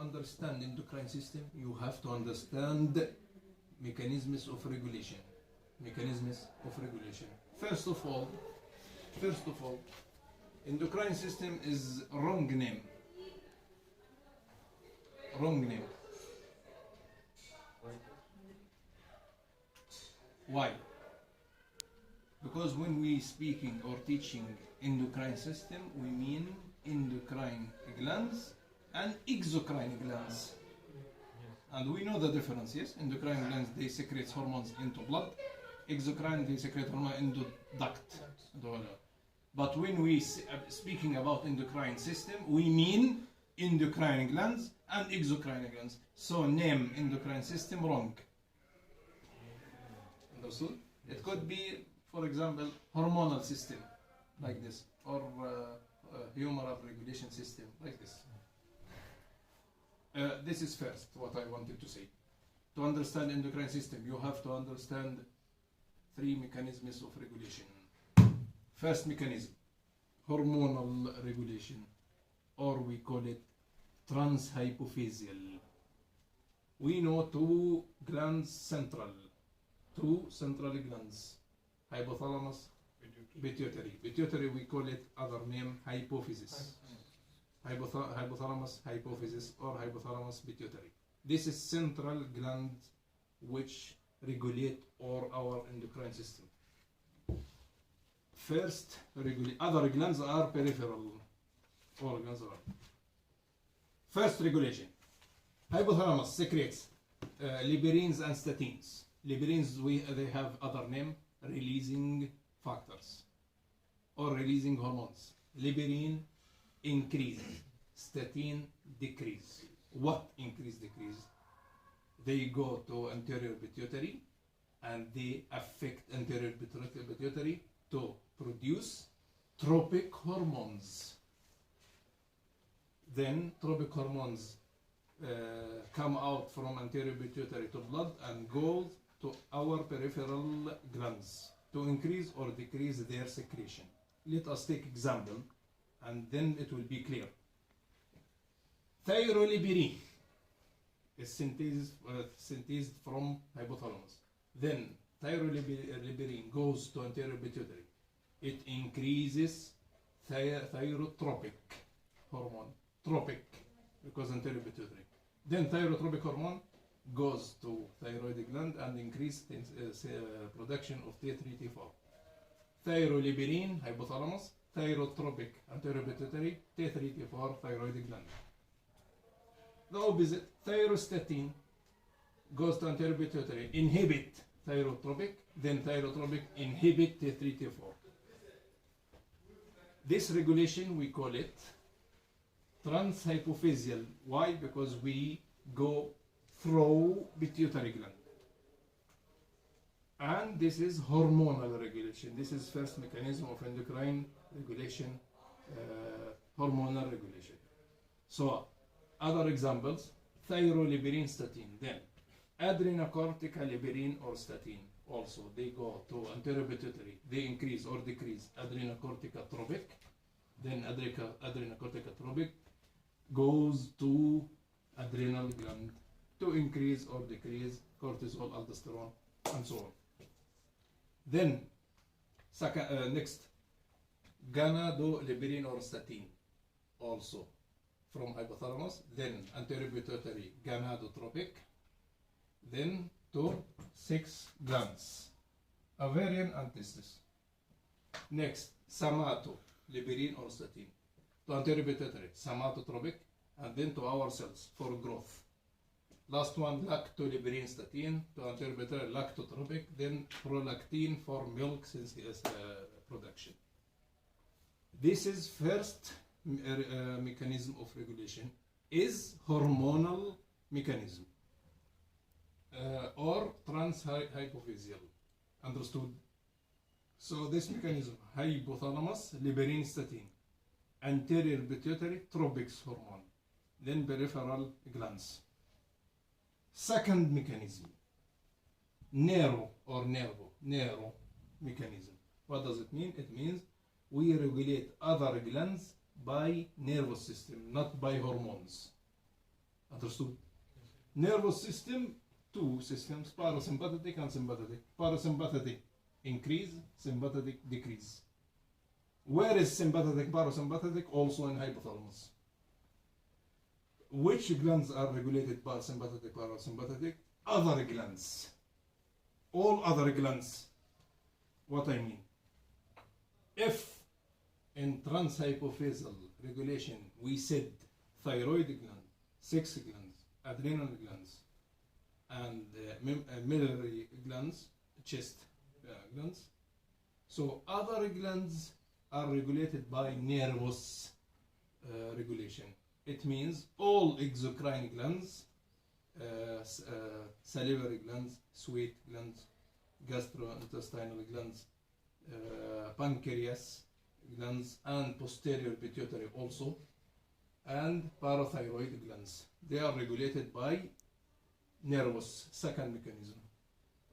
understand endocrine system, you have to understand mechanisms of regulation. Mechanisms of regulation. First of all, endocrine system is wrong name. Wrong name. Why? Because when we speaking or teaching endocrine system, we mean endocrine glands and exocrine glands. And we know the difference, yes? Endocrine glands, they secrete hormones into blood. Exocrine, they secrete hormones into duct. But when we speaking about endocrine system, we mean endocrine glands and exocrine glands. So name endocrine system wrong. Understood? It could be, for example, hormonal system, like this, or humoral regulation system, like this. This is first what I wanted to say. To understand endocrine system, you have to understand 3 mechanisms of regulation. First mechanism, hormonal regulation, or we call it transhypophysial. We know 2 glands central, 2 central glands, hypothalamus, pituitary. Pituitary we call it other name hypophysis. Hypothalamus, hypophysis, or hypothalamus pituitary. This is central gland which regulate all our endocrine system. First, other glands are peripheral. All glands are. First regulation. Hypothalamus secretes liberines and statins. Liberines, they have other name, releasing factors or releasing hormones. Liberine increase, statin decrease. What increase, decrease? They go to anterior pituitary and they affect anterior pituitary to produce tropic hormones. Then tropic hormones come out from anterior pituitary to blood and go to our peripheral glands to increase or decrease their secretion. Let us take example and then it will be clear. Thyroliberine is synthesized from hypothalamus. Then thyroliberine goes to anterior pituitary. It increases thyrotropic hormone. Tropic, because anterior pituitary. Then thyrotropic hormone goes to thyroid gland and increase production of T3, T4. Thyroliberine, hypothalamus. Thyrotropic, anterior pituitary. T3, T4, thyroid gland. The opposite, thyrostatin goes to anterior pituitary, inhibit thyrotropic, then thyrotropic inhibit T3, T4. This regulation, we call it transhypophysial. Why? Because we go through pituitary gland. And this is hormonal regulation. This is first mechanism of endocrine regulation, hormonal regulation. So, other examples, thyroliberine statin, then adrenocorticaliberine or statin. Also, they go to anterior pituitary. They increase or decrease adrenocorticotropic. Then adrenocorticotropic goes to adrenal gland to increase or decrease cortisol, aldosterone, and so on. Then, next, gonadoliberine or statin, also from hypothalamus, then anterior pituitary gonadotropic, then to 6 glands, ovarian and testis. Next, somatoliberine or statin, to anterior pituitary, somatotropic, and then to our cells for growth. Last one, lactoliberine statin, to anterior pituitary, lactotropic, then prolactin for milk production. This is first mechanism of regulation, is hormonal mechanism or transhypophysial. Understood? So this mechanism, hypothalamus, liberine statin, anterior pituitary, tropics hormone, then peripheral glands. Second mechanism, narrow mechanism. What does it mean? It means we regulate other glands by nervous system, not by hormones. Understood? Nervous system, two systems, parasympathetic and sympathetic. Parasympathetic increase, sympathetic decrease. Where is sympathetic, parasympathetic? Also in hypothalamus. Which glands are regulated by sympathetic, parasympathetic? Other glands. All other glands. What I mean? If in transhypophasal regulation we said thyroid gland, sex glands, adrenal glands, and medullary glands, chest glands, so other glands are regulated by nervous regulation. It means all exocrine glands, salivary glands, sweat glands, gastrointestinal glands, pancreas glands, and posterior pituitary also, and parathyroid glands. They are regulated by nervous second mechanism.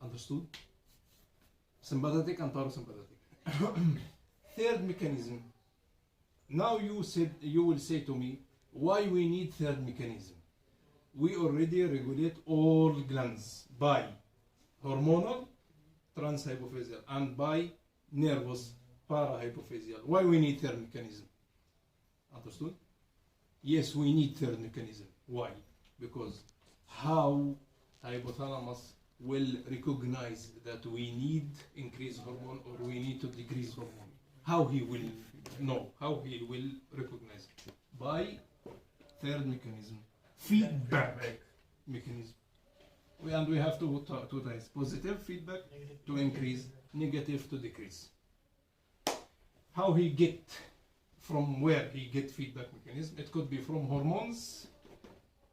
Understood? Sympathetic and parasympathetic. Third mechanism. Now you will say to me, why we need third mechanism? We already regulate all glands by hormonal, transhypophysial, and by nervous, parahypophysial. Why we need third mechanism? Understood? Yes, we need third mechanism. Why? Because how hypothalamus will recognize that we need increase hormone or we need to decrease hormone. How he will know, how he will recognize? By third mechanism, feedback mechanism. And we have two types: positive feedback to increase, negative to decrease. How he get, from where he get feedback mechanism? It could be from hormones,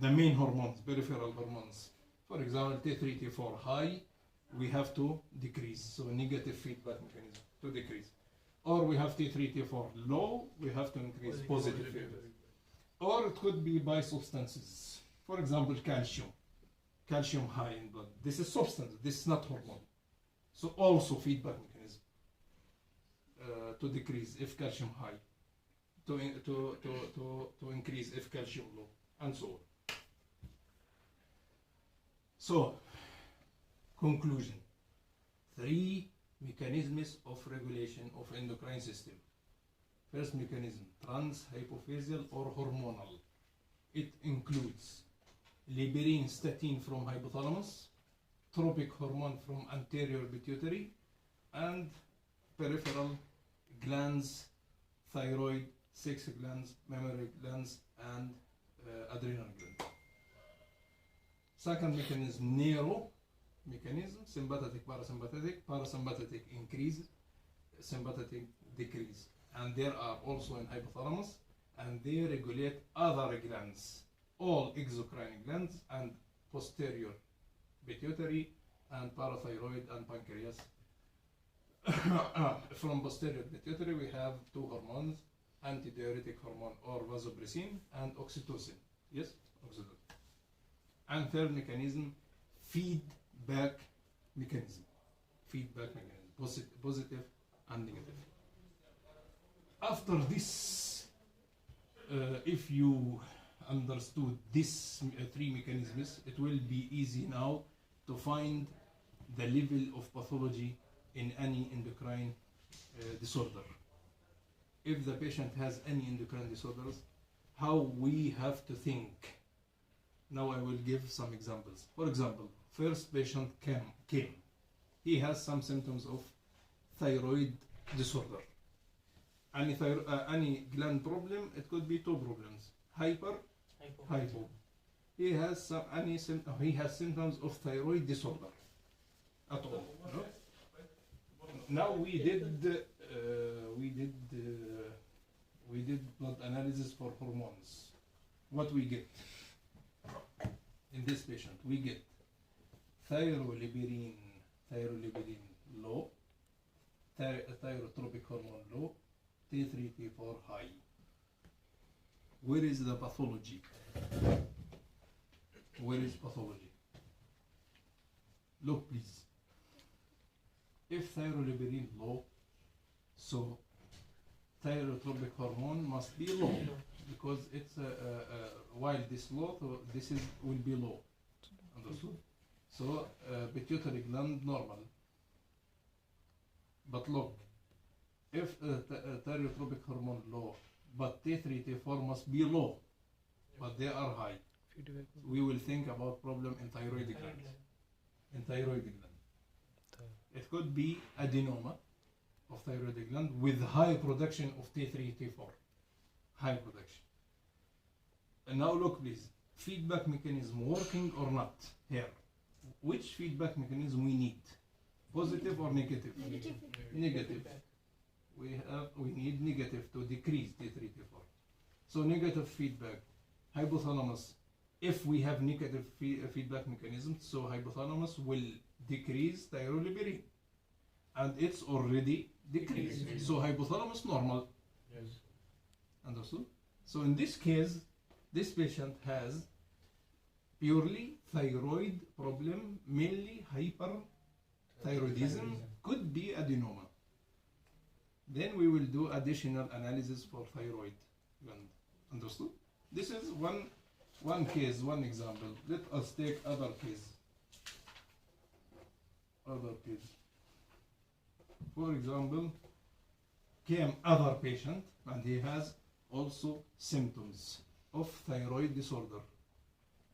the main hormones, peripheral hormones. For example, T3, T4 high, we have to decrease, so negative feedback mechanism to decrease. Or we have T3, T4 low, we have to increase positive feedback. Or it could be by substances. For example, calcium. Calcium high in blood. This is substance, this is not hormone. So also feedback mechanism to decrease if calcium high, to increase if calcium low, and so on. So, conclusion. 3 mechanisms of regulation of endocrine system. First mechanism, transhypophasial or hormonal. It includes liberine statin from hypothalamus, tropic hormone from anterior pituitary, and peripheral glands, thyroid, sex glands, mammary glands, and adrenal glands. Second mechanism, neuro mechanism, sympathetic, parasympathetic increase, sympathetic decrease. And there are also in hypothalamus, and they regulate other glands, all exocrine glands, and posterior pituitary, and parathyroid, and pancreas. From posterior pituitary we have 2 hormones, antidiuretic hormone or vasopressin and oxytocin. Yes, oxytocin. And third mechanism, feedback mechanism. Feedback mechanism, positive and negative. After this, if you understood these 3 mechanisms, it will be easy now to find the level of pathology in any endocrine disorder. If the patient has any endocrine disorders, how we have to think. Now I will give some examples. For example, first patient came. He has some symptoms of thyroid disorder. Any gland problem, it could be 2 problems: hyper, hypo. He has symptoms of thyroid disorder at all. No? Now we did blood analysis for hormones. What we get in this patient? We get thyroleberine low, thyrotropic hormone low, T3, T4 high. Where is the pathology? Where is pathology? Look, please. If thyroleberine low, so thyrotropic hormone must be low. because it's while this low, so this is will be low. Understood? So pituitary gland normal. But look, if thyrotropic hormone low, but T3, T4 must be low, but they are high, we will think about problem in thyroid gland. In thyroid gland, it could be adenoma of thyroid gland with high production of T3, T4, high production. And now look, please, feedback mechanism working or not here? Which feedback mechanism we need? Positive or negative? Negative. Negative. We need negative to decrease T3, T4. So negative feedback, hypothalamus. If we have negative feedback mechanism, so hypothalamus will decrease thyrolebirin, and it's already decreased. So hypothalamus normal. Yes. Understood? So in this case, this patient has purely thyroid problem, mainly hyperthyroidism, could be adenoma. Then we will do additional analysis for thyroid gland. Understood? This is one case, one example. Let us take other case. Other case. For example, came other patient and he has also symptoms of thyroid disorder,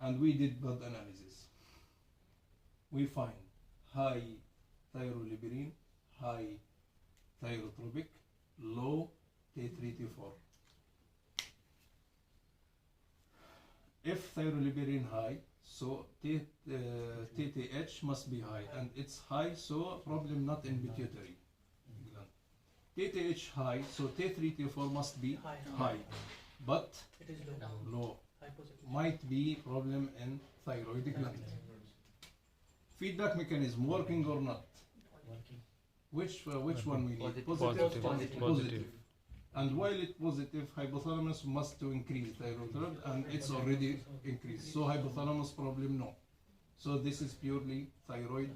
and we did blood analysis. We find high thyrolebirin, high thyrotropic, low T3, T4. If thyrolebirin high, so TTH must be high, and it's high, so problem not in pituitary gland. TTH high, so T3, T4 must be high, but It is low. low. Hypoxic. Might be problem in thyroid gland. Feedback mechanism working or not? Working. Which one we need? Positive. Positive. And while it's positive, hypothalamus must to increase thyroid, and it's already increased. So hypothalamus problem no. So this is purely thyroid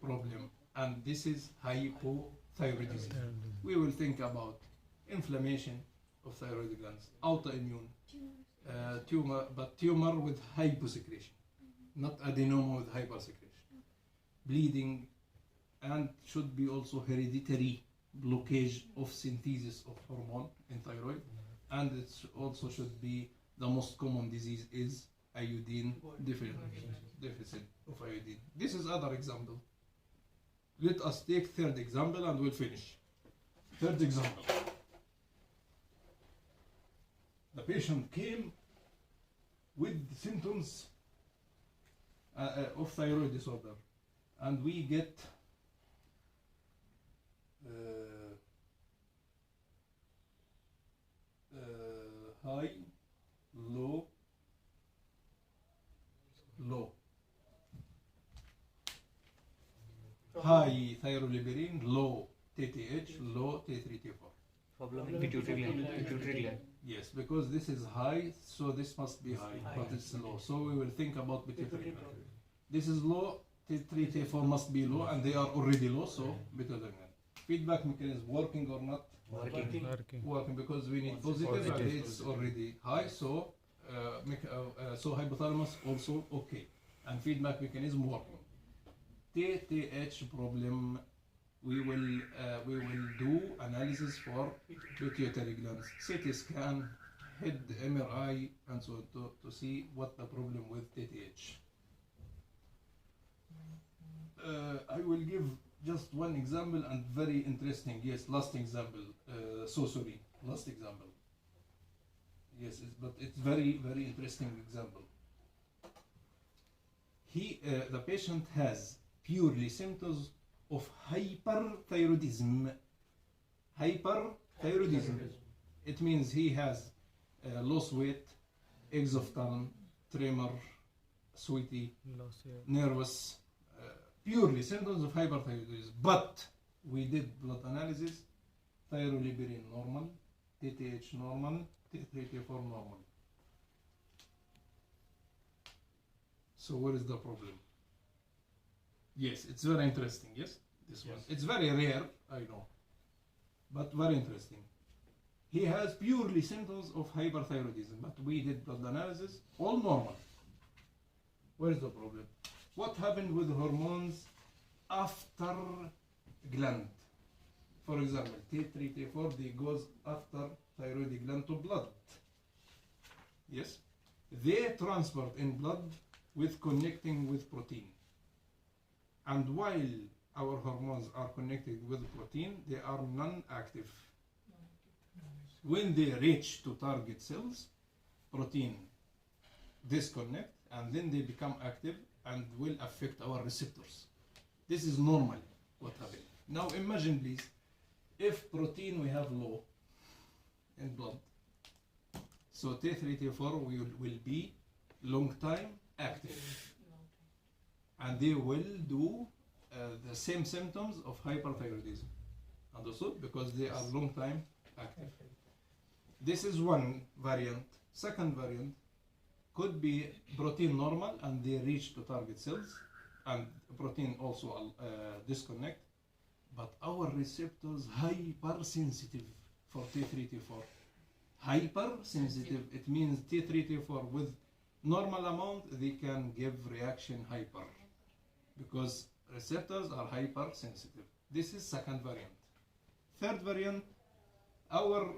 problem, and this is hypothyroidism. We will think about inflammation of thyroid glands, autoimmune, tumor, but tumor with hyposecretion, not adenoma with hypersecretion, bleeding, and should be also hereditary blockage of synthesis of hormone in thyroid, and it also should be the most common disease is iodine deficit of iodine. This is other example. Let us take third example and we'll finish. Third example. The patient came with symptoms of thyroid disorder, and we get high, low, low. High thyrolebirin, low TTH, low T3, T4. Problem in pituitary gland. Yes, because this is high, so this must be high, but it's low. So we will think about pituitary gland. This is low, T3, T4 must be low, and they are already low, so pituitary gland. Feedback mechanism working or not? Working because we need positive, and it's already high, so so hypothalamus also okay, and feedback mechanism working. TTH problem, we will do analysis for pituitary glands, CT scan, head MRI, and so on to see what the problem with TTH. I will give just one example, and very interesting. Yes, last example. So sorry, last example. Yes, but it's very interesting example. The patient has purely symptoms of hyperthyroidism. Hyperthyroidism. It means he has lost weight, eggs of tongue, tremor, sweaty, nervous. Purely symptoms of hyperthyroidism, but we did blood analysis, thyrolebirin normal, TTH normal, T3, T4 normal. So what is the problem? Yes, it's very interesting, yes? This one. It's very rare, I know, but very interesting. He has purely symptoms of hyperthyroidism, but we did blood analysis, all normal. Where is the problem? What happened with hormones after gland? For example, T3, T4, they goes after thyroid gland to blood. Yes? They transport in blood with connecting with protein. And while our hormones are connected with protein, they are non-active. When they reach to target cells, protein disconnect and then they become active and will affect our receptors. This is normal what happened. Now imagine please, if protein we have low in blood, so T3, T4 will be long time active and they will do the same symptoms of hyperthyroidism. Understood? Because they are long time active. This is one variant. Second variant could be protein normal and they reach to target cells and protein also disconnect, but our receptors hypersensitive for T3, T4. Hypersensitive, it means T3, T4 with normal amount they can give reaction hyper because receptors are hypersensitive. This is second variant. Third variant, our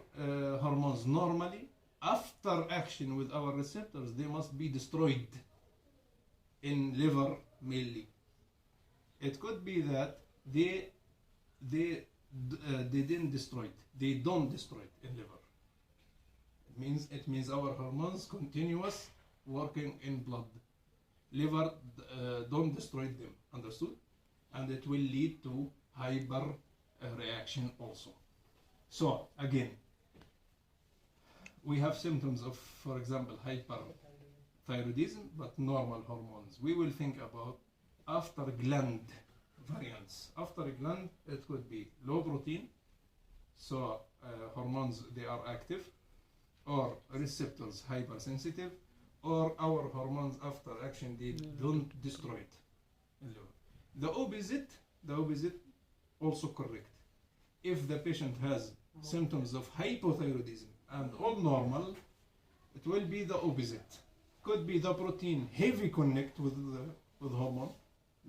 hormones normally after action with our receptors they must be destroyed in liver mainly. It could be that they didn't destroy it, they don't destroy it in liver. It means our hormones continuous working in blood. Liver don't destroy them, understood? And it will lead to hyper reaction also. So again, we have symptoms of, for example, hyperthyroidism, but normal hormones. We will think about after gland variants. After gland, it could be low protein, so hormones they are active, or receptors hypersensitive, or our hormones after action they don't destroy it. The opposite also correct. If the patient has symptoms of hypothyroidism and all normal, it will be the opposite. Could be the protein heavy connect with hormone,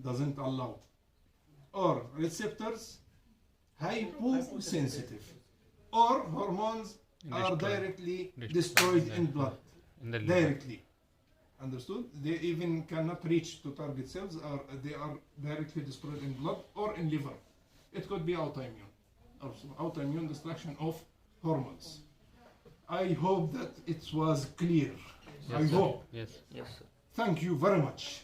doesn't allow, or receptors hyposensitive, or hormones are directly destroyed in blood, directly. Understood? They even cannot reach to target cells, or they are directly destroyed in blood or in liver. It could be autoimmune, also autoimmune destruction of hormones. I hope that it was clear. Yes, I sir. hope. Yes. Yes, sir. Thank you very much.